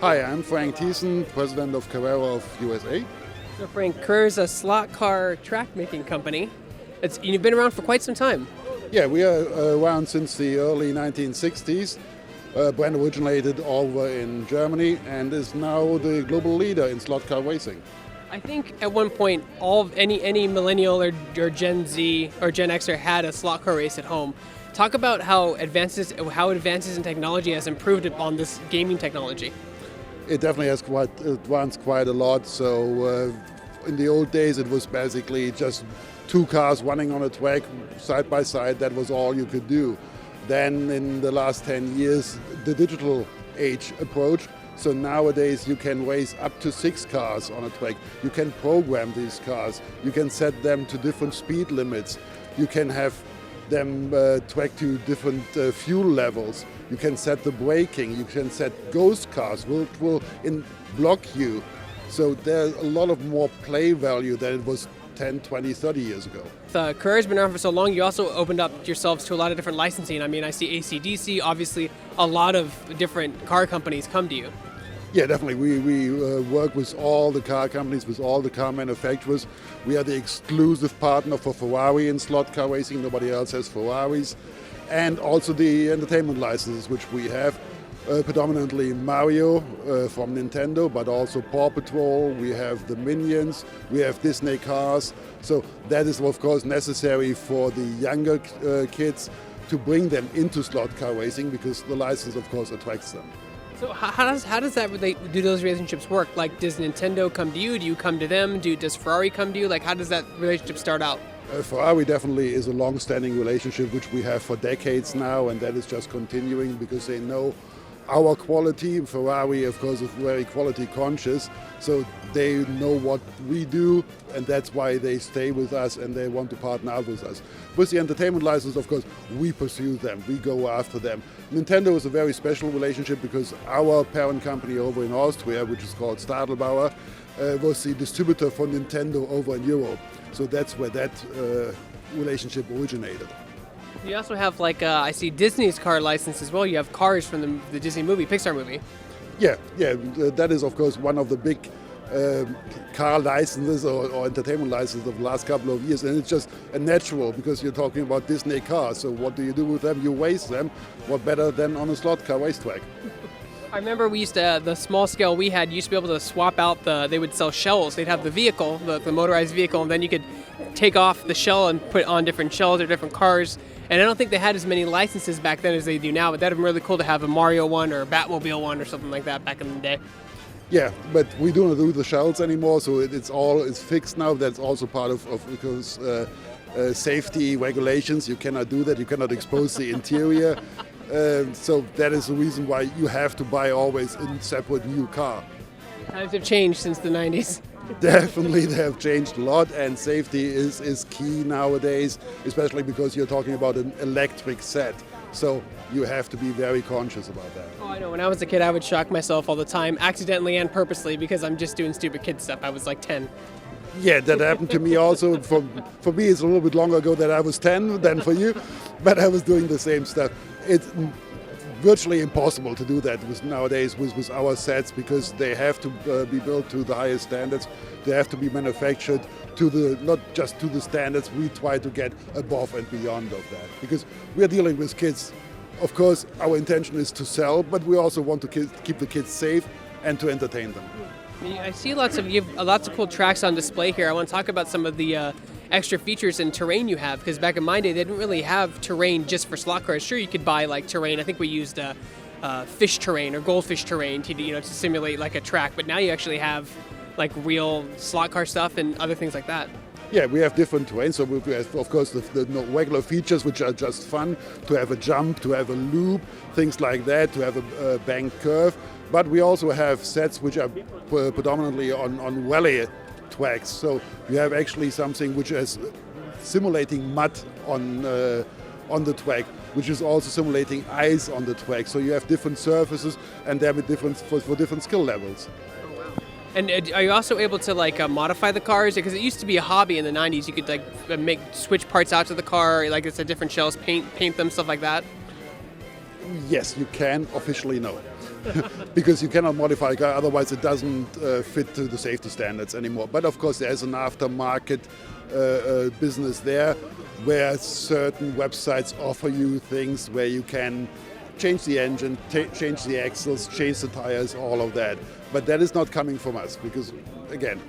Hi, I'm Frank Thiessen, president of Carrera of USA. So Frank, Carrera is a slot car track making company. You've been around for quite some time. Yeah, we are around since the early 1960s. Brand originated over in Germany and is now the global leader in slot car racing. I think at one point, any millennial or Gen Z or Gen Xer had a slot car race at home. Talk about how advances in technology has improved upon this gaming technology. It definitely has advanced quite a lot. So in the old days, it was basically just two cars running on a track side by side. That was all you could do. Then in the last 10 years, the digital age approached. So nowadays you can race up to 6 cars on a track. You can program these cars. You can set them to different speed limits. You can have them track to different fuel levels. You can set the braking. You can set ghost cars, which will block you. So there's a lot of more play value than it was 10, 20, 30 years ago. Carrera's been around for so long, you also opened up yourselves to a lot of different licensing. I mean, I see AC/DC, obviously a lot of different car companies come to you. Yeah, definitely. We work with all the car companies, with all the car manufacturers. We are the exclusive partner for Ferrari in slot car racing. Nobody else has Ferraris. And also the entertainment licenses, which we have. Predominantly Mario from Nintendo, but also Paw Patrol. We have the Minions. We have Disney cars. So that is, of course, necessary for the younger kids to bring them into slot car racing because the license, of course, attracts them. So how does that relate? Do those relationships work? Like, does Nintendo come to you? Do you come to them? Does Ferrari come to you? Like, how does that relationship start out? Ferrari definitely is a long-standing relationship which we have for decades now, and that is just continuing because they know our quality. Ferrari, of course, is very quality conscious, so they know what we do, and that's why they stay with us and they want to partner up with us. With the entertainment license, of course, we pursue them, we go after them. Nintendo is a very special relationship because our parent company over in Austria, which is called Stadelbauer, was the distributor for Nintendo over in Europe. So that's where that relationship originated. You also have, like, I see Disney's car license as well. You have cars from the Disney movie, Pixar movie. Yeah, that is, of course, one of the big car licenses or entertainment licenses of the last couple of years. And it's just a natural because you're talking about Disney cars. So what do you do with them? You race them. What better than on a slot car racetrack? I remember we used to, the small scale we had, you used to be able to swap out they would sell shells. They'd have the vehicle, the motorized vehicle, and then you could take off the shell and put on different shells or different cars. And I don't think they had as many licenses back then as they do now, but that would have been really cool to have a Mario one or a Batmobile one or something like that back in the day. Yeah, but we don't do the shells anymore, so it's fixed now. That's also part of because safety regulations. You cannot do that. You cannot expose the interior. So that is the reason why you have to buy always a separate new car. Times have changed since the 90s. Definitely, they have changed a lot, and safety is key nowadays, especially because you're talking about an electric set. So you have to be very conscious about that. Oh, I know. When I was a kid, I would shock myself all the time, accidentally and purposely, because I'm just doing stupid kid stuff. I was like 10. Yeah, that happened to me also. For me, it's a little bit longer ago that I was 10 than for you, but I was doing the same stuff. It's virtually impossible to do that nowadays with our sets because they have to be built to the highest standards. They have to be manufactured not just to the standards. We try to get above and beyond of that because we are dealing with kids. Of course, our intention is to sell, but we also want to keep the kids safe and to entertain them. I see lots of cool tracks on display here. I want to talk about some of the extra features and terrain you have, because back in my day they didn't really have terrain just for slot cars. Sure, you could buy like terrain. I think we used fish terrain or goldfish terrain to simulate like a track, but now you actually have like real slot car stuff and other things like that. Yeah, we have different terrains. So we have, of course, the regular features, which are just fun, to have a jump, to have a loop, things like that, to have a banked curve. But we also have sets which are predominantly on rally tracks. So you have actually something which is simulating mud on the track, which is also simulating ice on the track. So you have different surfaces and they have different for different skill levels. And are you also able to like modify the cars? Because it used to be a hobby in the '90s. You could like switch parts out to the car, like it's a different shells, paint them, stuff like that. Yes, you can. Officially, no. Because you cannot modify a car, otherwise it doesn't fit to the safety standards anymore. But of course, there's an aftermarket business there where certain websites offer you things where you can change the engine, change the axles, change the tires, all of that. But that is not coming from us because, again,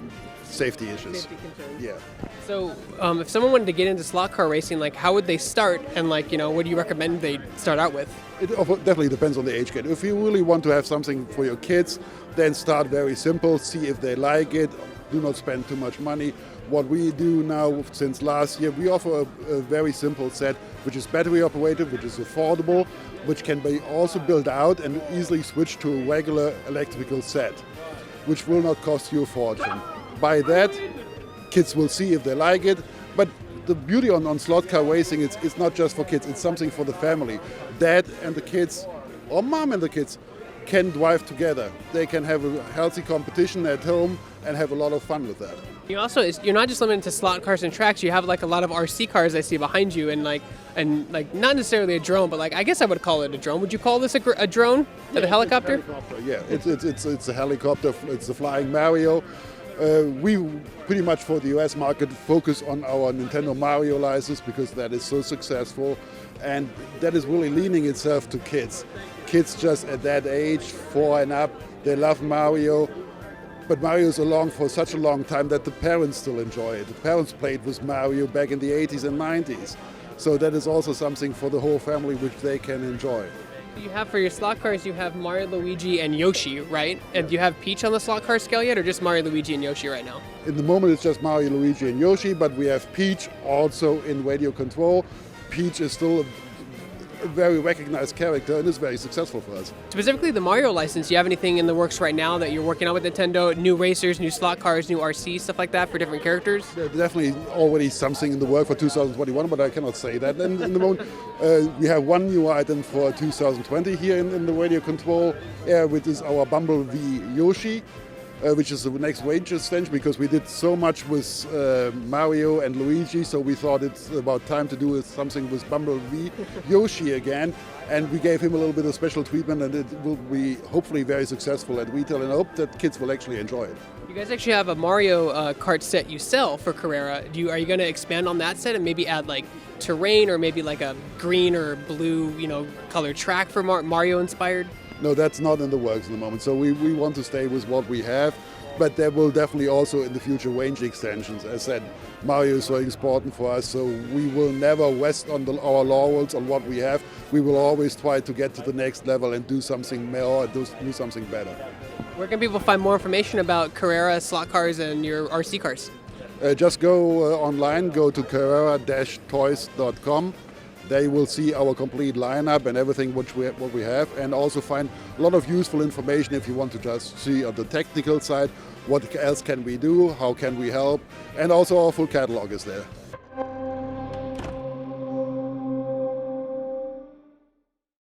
safety issues. Safety concerns. Yeah. So if someone wanted to get into slot car racing, like how would they start? And like, what do you recommend they start out with? It definitely depends on the age group. If you really want to have something for your kids, then start very simple, see if they like it, do not spend too much money. What we do now since last year, we offer a very simple set, which is battery operated, which is affordable, which can be also built out and easily switch to a regular electrical set, which will not cost you a fortune. By that, kids will see if they like it, but the beauty on slot car racing, it's not just for kids, it's something for the family. Dad and the kids, or mom and the kids, can drive together. They can have a healthy competition at home and have a lot of fun with that. You're not just limited to slot cars and tracks. You have like a lot of RC cars I see behind you, and not necessarily a drone, but like I guess I would call it a drone. Would you call this a drone? Yeah, a helicopter? It's a helicopter? Yeah, it's a helicopter. It's a flying Mario. We pretty much for the US market focus on our Nintendo Mario license because that is so successful, and that is really leaning itself to kids. Kids just at that age, 4 and up, they love Mario. But Mario's along for such a long time that the parents still enjoy it. The parents played with Mario back in the 80s and 90s. So that is also something for the whole family which they can enjoy. You have for your slot cars, you have Mario, Luigi, and Yoshi, right? And do you have Peach on the slot car scale yet, or just Mario, Luigi, and Yoshi right now? In the moment it's just Mario, Luigi, and Yoshi, but we have Peach also in radio control. Peach is still a very recognized character and is very successful for us. Specifically the Mario license, do you have anything in the works right now that you're working on with Nintendo? New racers, new slot cars, new RC, stuff like that for different characters? There's definitely already something in the work for 2021, but I cannot say that. And in the moment, we have one new item for 2020 here in the radio control area, which is our Bumblebee Yoshi. Which is the next range extension because we did so much with Mario and Luigi, so we thought it's about time to do something with Bumblebee Yoshi again, and we gave him a little bit of special treatment, and it will be hopefully very successful at retail, and I hope that kids will actually enjoy it. You guys actually have a Mario kart set you sell for Carrera. Are you going to expand on that set and maybe add like terrain or maybe like a green or blue, colored track for Mario inspired? No, that's not in the works in the moment. So we want to stay with what we have, but there will definitely also in the future range extensions. As I said, Mario is so important for us, so we will never rest on our laurels on what we have. We will always try to get to the next level and do something more, do something better. Where can people find more information about Carrera slot cars and your RC cars? Just go online, go to carrera-toys.com. They will see our complete lineup and everything what we have, and also find a lot of useful information if you want to just see on the technical side what else can we do, how can we help, and also our full catalog is there.